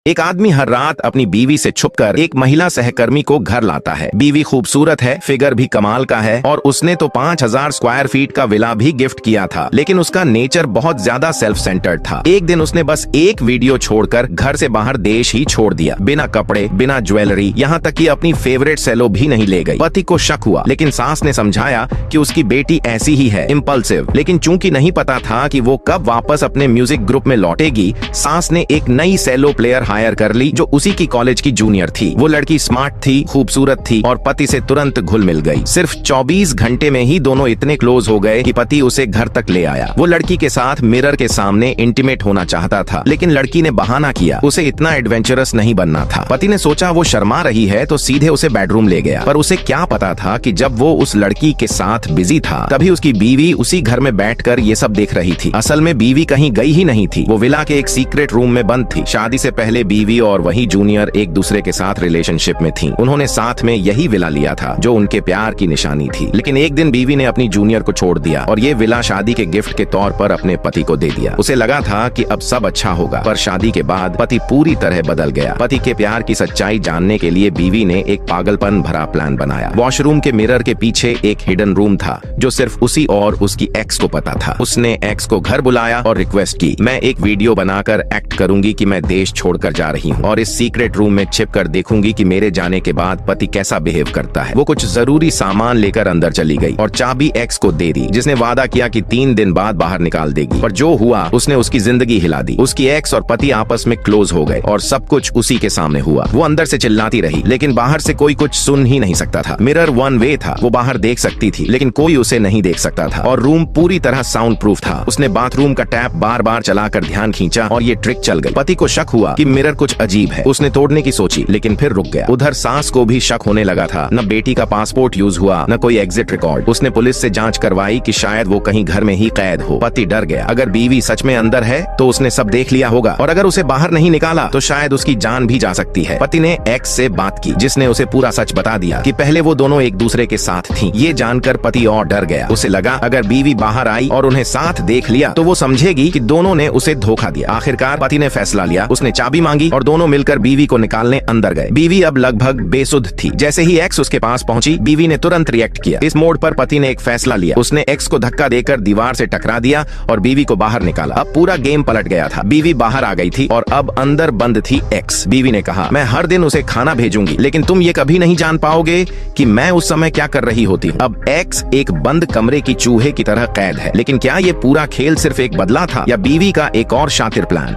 एक आदमी हर रात अपनी बीवी से छुपकर एक महिला सहकर्मी को घर लाता है। बीवी खूबसूरत है, फिगर भी कमाल का है और उसने तो 5000 स्क्वायर फीट का विला भी गिफ्ट किया था, लेकिन उसका नेचर बहुत ज्यादा सेल्फ सेंटर्ड था। एक दिन उसने बस एक वीडियो छोड़कर घर से बाहर देश ही छोड़ दिया, बिना कपड़े, बिना ज्वेलरी, यहाँ तक कि अपनी फेवरेट सेलो भी नहीं ले गई। पति को शक हुआ, लेकिन सास ने समझाया कि उसकी बेटी ऐसी ही है, इम्पल्सिव। लेकिन चूंकि नहीं पता था कि वो कब वापस अपने म्यूजिक ग्रुप में लौटेगी, सास ने एक नई सेलो प्लेयर हायर कर ली जो उसी की कॉलेज की जूनियर थी। वो लड़की स्मार्ट थी, खूबसूरत थी और पति से तुरंत घुल मिल गई। सिर्फ 24 घंटे में ही दोनों इतने क्लोज हो गए कि पति उसे घर तक ले आया। वो लड़की के साथ मिरर के सामने इंटीमेट होना चाहता था, लेकिन लड़की ने बहाना किया, उसे इतना एडवेंचरस नहीं बनना था। पति ने सोचा वो शर्मा रही है तो सीधे उसे बेडरूम ले गया, पर उसे क्या पता था कि जब वो उस लड़की के साथ बिजी था तभी उसकी बीवी उसी घर में बैठकर ये सब देख रही थी। असल में बीवी कहीं गई ही नहीं थी, वो विला के एक सीक्रेट रूम में बंद थी। शादी से पहले बीवी और वही जूनियर एक दूसरे के साथ रिलेशनशिप में थी। उन्होंने साथ में यही विला लिया था जो उनके प्यार की निशानी थी। लेकिन एक दिन बीवी ने अपनी जूनियर को छोड़ दिया और ये विला शादी के गिफ्ट के तौर पर अपने पति को दे दिया। उसे लगा था कि अब सब अच्छा होगा, पर शादी के बाद पति पूरी तरह बदल गया। पति के प्यार की सच्चाई जानने के लिए बीवी ने एक पागलपन भरा प्लान बनाया। वॉशरूम के मिरर के पीछे एक हिडन रूम था जो सिर्फ उसी और उसकी एक्स को पता था। उसने एक्स को घर बुलाया और रिक्वेस्ट की, मैं एक वीडियो बनाकर एक्ट करूंगी कि मैं देश छोड़कर जा रही हूँ और इस सीक्रेट रूम में छिप कर देखूंगी कि मेरे जाने के बाद पति कैसा बिहेव करता है। वो कुछ जरूरी सामान लेकर अंदर चली गई और चाबी एक्स को दे दी, जिसने वादा किया कि 3 दिन बाद बाहर निकाल देगी। पर जो हुआ उसने उसकी जिंदगी हिला दी। उसकी एक्स और पति आपस में क्लोज हो गए और सब कुछ उसी के सामने हुआ। वो अंदर से चिल्लाती रही, लेकिन बाहर से कोई कुछ सुन ही नहीं सकता था। मिरर वन वे था, वो बाहर देख सकती थी लेकिन कोई उसे नहीं देख सकता था और रूम पूरी तरह साउंड प्रूफ था। उसने बाथरूम का टैप बार बार चलाकर ध्यान खींचा और ये ट्रिक चल गई। पति को शक हुआ कि मिरर कुछ अजीब है। उसने तोड़ने की सोची लेकिन फिर रुक गया। उधर सास को भी शक होने लगा था। न बेटी का पासपोर्ट यूज हुआ, न कोई एग्जिट रिकॉर्ड। उसने पुलिस से जांच करवाई कि शायद वो कहीं घर में ही कैद हो। पति डर गया, अगर बीवी सच में अंदर है तो उसने सब देख लिया होगा और अगर उसे बाहर नहीं निकाला तो शायद उसकी जान भी जा सकती है। पति ने एक्स से बात की, जिसने उसे पूरा सच बता दिया कि पहले वो दोनों एक दूसरे के साथ थीं। ये जानकर पति और डर गया। उसे लगा अगर बीवी बाहर आई और उन्हें साथ देख लिया तो वो समझेगी कि दोनों ने उसे धोखा दिया। आखिरकार पति ने फैसला लिया, उसने चाबी मांगी और दोनों मिलकर बीवी को निकालने अंदर गए। बीवी अब लगभग बेसुध थी। जैसे ही एक्स उसके पास पहुंची, बीवी ने तुरंत रिएक्ट किया। इस मोड़ पर पति ने एक फैसला लिया, उसने एक्स को धक्का देकर दीवार से टकरा दिया और बीवी को बाहर निकाला। अब पूरा गेम पलट गया था। बीवी बाहर आ गई थी और अब अंदर बंद थी एक्स। बीवी ने कहा, मैं हर दिन उसे खाना भेजूंगी, लेकिन तुम ये कभी नहीं जान पाओगे कि मैं उस समय क्या कर रही होती हूँ। अब एक्स एक बंद कमरे की चूहे की तरह कैद है। लेकिन क्या ये पूरा खेल सिर्फ एक बदला था या बीवी का एक और शातिर प्लान?